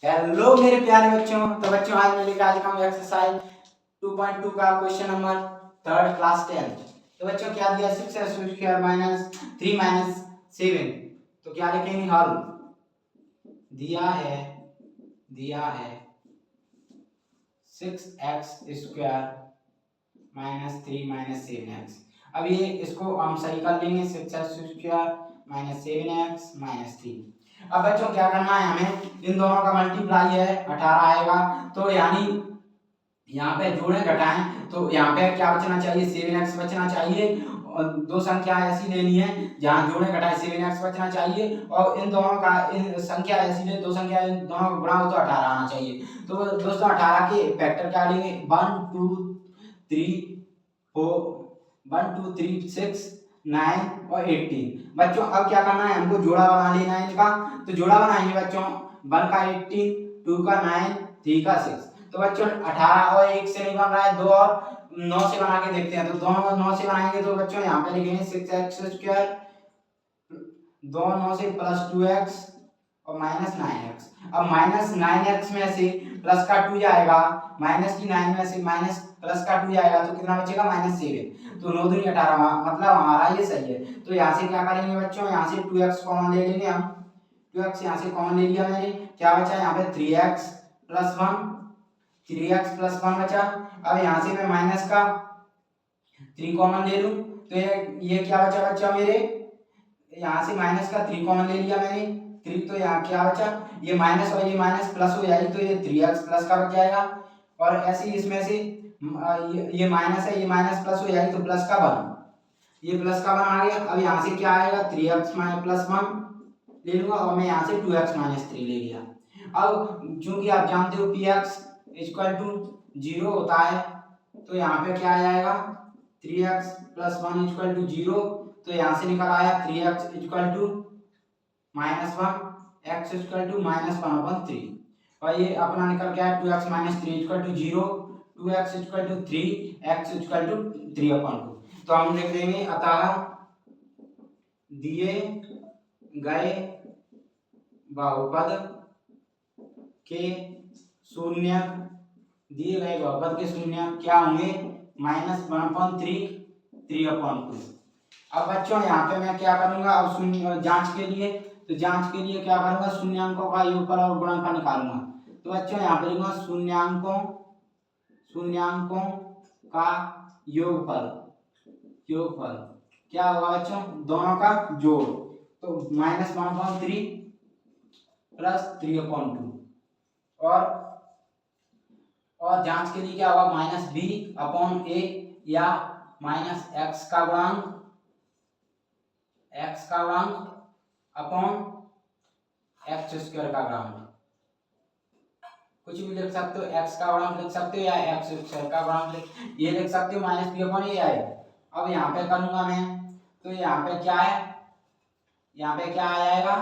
Hello मेरे प्यारे बच्चों। तो बच्चों आज मैं लेकर आ चुका हूँ एक्सरसाइज 2.2 का क्वेश्चन नंबर 3rd क्लास 10। तो बच्चों क्या दिया 6x² माइनस 3 माइनस 7। तो क्या लिखेंगे हल। दिया है 6x² माइनस 3 माइनस 7x। अब ये इसको हम सही कर लेंगे 6x² माइनस 7x माइनस 3। अब बच्चों क्या करना है हमें, इन दोनों का मल्टीप्लाई है 18 आएगा। तो यानी यहाँ पे जोड़े घटाएं तो यहाँ पे क्या बचना चाहिए 7x बचना चाहिए। और दो संख्या ऐसी लेनी है जहाँ जोड़े घटाए 7x बचना चाहिए और इन दोनों का इन संख्या ऐसी ले दो संख्या इन दोनों का गुणा हो तो 18 आना चाहिए। तो दोस्तों 18 के फैक्टर क्या लेंगे 1 2 3 4 1 2 3 6 9 और 18। बच्चों अब क्या करना है हमको जोड़ा बना लेना है इनका। तो जोड़ा बनाएंगे बच्चों 1 का 18 2 का 9 3 का 6। तो बच्चों 18 और 1 से नहीं बन रहा है 2 और 9 से बना के देखते हैं। तो दोनों को 9 से बनाएंगे तो बच्चों यहाँ पे लिखेंगे 6x², 2 9 से प्लस 2x और माइनस 9x। अब माइनस 9x में से प्लस का 2 जाएगा, माइनस की 9 में से माइनस प्लस का 2 जाएगा तो कितना बचेगा माइनस 7। तो 9 दूनी 18 मतलब हमारा ये सही है। तो यहाँ से क्या करेंगे बच्चों, यहाँ से 2x कॉमन ले लेंगे हम। 2x यहाँ से कॉमन ले लिया मैंने, क्या बचा यहाँ पे 3x प्लस 1, 3x प्लस 1 बचा। अब यहाँ से मैं माइनस का 3 कॉमन ले लूं तो ये क्या बचा बच्चा मेरे, यहाँ से माइनस का 3 कॉमन ले लिया मैंने 3। तो यहाँ क्या बचा, ये माइनस और ये माइनस प्लस हो जाएगी तो ये 3x प्लस का बच जाएगा। और ऐसे ही इसमें से ये माइनस है ये माइनस प्लस हो जाएगी तो प्लस का 1, ये प्लस का 1 आ गया। अब यहाँ से क्या आएगा 3x प्लस 1 ले लूंगा और मैं यहाँ से 2x माइनस 3 ले लिया। अब चूंकि आप जानते हो px इक्वल टू 0 होता है तो यहाँ पे क्या आ जाएगा 3x प्लस 1 इक्वल टू 0। तो यहाँ से निकल आया 3x equal to minus 1, x equal to minus 1/3। और ये अपना निकल गया 2x minus 3 equal to 0, 2x equal to 3, x equal to 3/2। तो हम लिख देंगे अतः दिए गए बहुपद के शून्य, दिए गए बहुपद के शून्य क्या होंगे माइनस 1/3 3/2। अब बच्चों यहाँ पे मैं क्या करूंगा, अब शून्य जांच के लिए, तो जांच के लिए क्या करूंगा शून्यांकों का योगफल और गुणनफल निकालूंगा। तो बच्चों यहाँ पे लिखूंगा शून्यांकों का योगफल क्या होगा बच्चों दोनों का जोड़। तो माइनस 1/3 प्लस 3/2 और जांच के लिए क्या होगा माइनस b/a या माइनस x का गुणांक अपॉन x² का गुणांक। कुछ भी लिख सकते हो, x का गुणांक लिख सकते हो या x² का गुणांक ये लिख सकते हो माइनस b/a आए। अब यहाँ पे करूंगा मैं तो यहाँ पे क्या है, यहाँ पे क्या आ जाएगा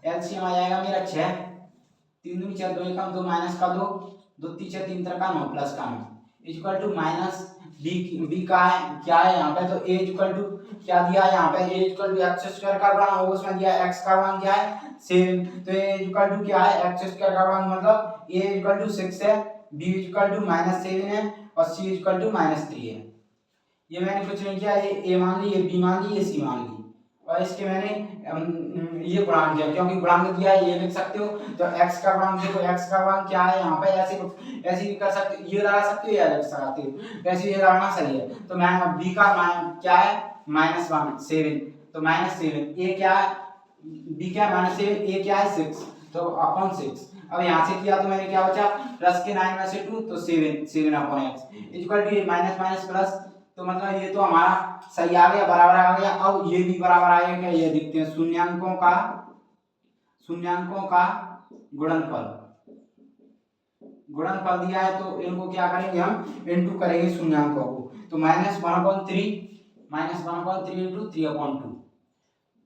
एलसीएम आ जाएगा मेरा 6, 3 दूनी 6 2 एकम 2 माइनस का 2 2 3 6 3 का 9 प्लस का 9 इक्वल टू माइनस बी का है क्या है यहाँ पे, तो a इक्वल टू क्या दिया है यहाँ पे a इक्वल टू x² का गुणांक होगा, उसमें दिया है x का गुणांक क्या है 7। तो a इक्वल टू क्या है x² का गुणांक मतलब a इक्वल टू 6 है, b इक्वल टू -7 है और c इक्वल टू -3 है। ये मैंने कुछ नहीं किया, ये a मान ली, ये b मान ली, ये c मान ली और इसके मैंने ये गुणांक दिया क्योंकि गुणांक दिया है ये लिख सकते हो। तो x का गुणांक देखो, x का गुणांक क्या है यहाँ पे ऐसे भी कर सकते हो, ये लगा सकते हो या लिख सकते हो, वैसे ये लगाना सही है। तो मैं b का मान क्या है -7, तो -7 a क्या है b क्या है -7 a क्या है 6 तो अपॉन 6। अब यहाँ से किया तो मैंने क्या बचा प्लस के 9 में से 2 तो 7/x equal to minus minus plus. तो मतलब ये तो हमारा सही आ गया, बराबर आ गया। अब ये भी बराबर आएगा क्या ये देखते हैं, शून्यांकों का गुणनफल दिया है तो इनको क्या करेंगे हम इनटू करेंगे शून्यांकों को। तो -1/3 इंटू 3/2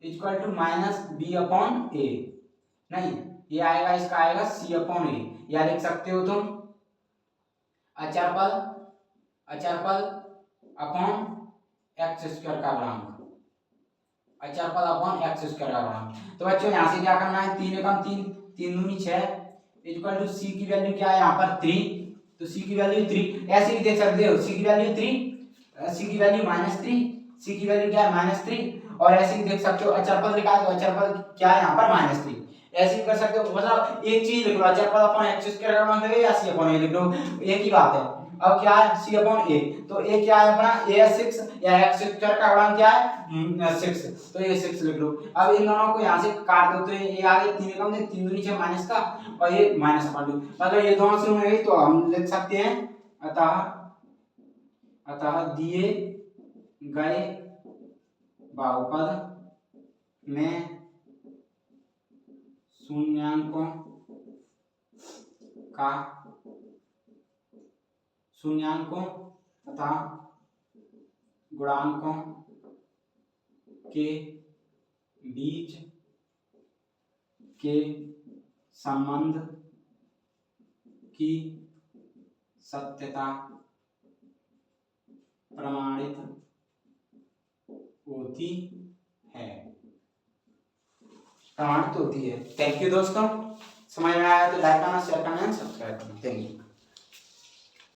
इक्वल टू -b/a, नहीं ये आएगा इसका आएगा c/a या लिख सकते हो तुम अचरपल अपॉन x² का गुणांक, अचरपल अपॉन x² का गुणांक। तो बच्चों यहाँ से क्या करना है 3 एकम 3 3 दूनी 6 इक्वल टू सी की वैल्यू क्या है यहाँ पर 3, तो सी की वैल्यू 3 ऐसे भी देख सकते हो, सी की वैल्यू 3, सी की वैल्यू -3, सी की वैल्यू क्या है -3, और ऐसे भी देख सकते हो अचर पद लिखा है तो अचर पद क्या है यहाँ पर -3, ऐसे भी कर सकते हो। मतलब एक चीज लिख लो, अचर पद अपन x स्क्वायर का मान देंगे या c अपॉन a लिख लो, एक ही बात है। अब क्या है c अपॉन a, तो a क्या है अपना a है 6 या x स्क्वायर का मान क्या है 6, तो ये 6 लिख लो। अब इन दोनों को यहाँ से काट दो तो ये आ गए 3 कम 3 दूनी 6 माइनस का और ये माइनस कर दो, मतलब ये दोनों शुरू में गई तो हम लिख सकते हैं अतः दिए गए बहुपद में शून्याङ्कों तथा गुणांकों के बीच के संबंध की सत्यता प्रमाणित होती है, प्रमाणित होती है। थैंक यू दोस्तों, समझ में आया तो लाइक करना, शेयर करना, सब्सक्राइब करना। Thank you.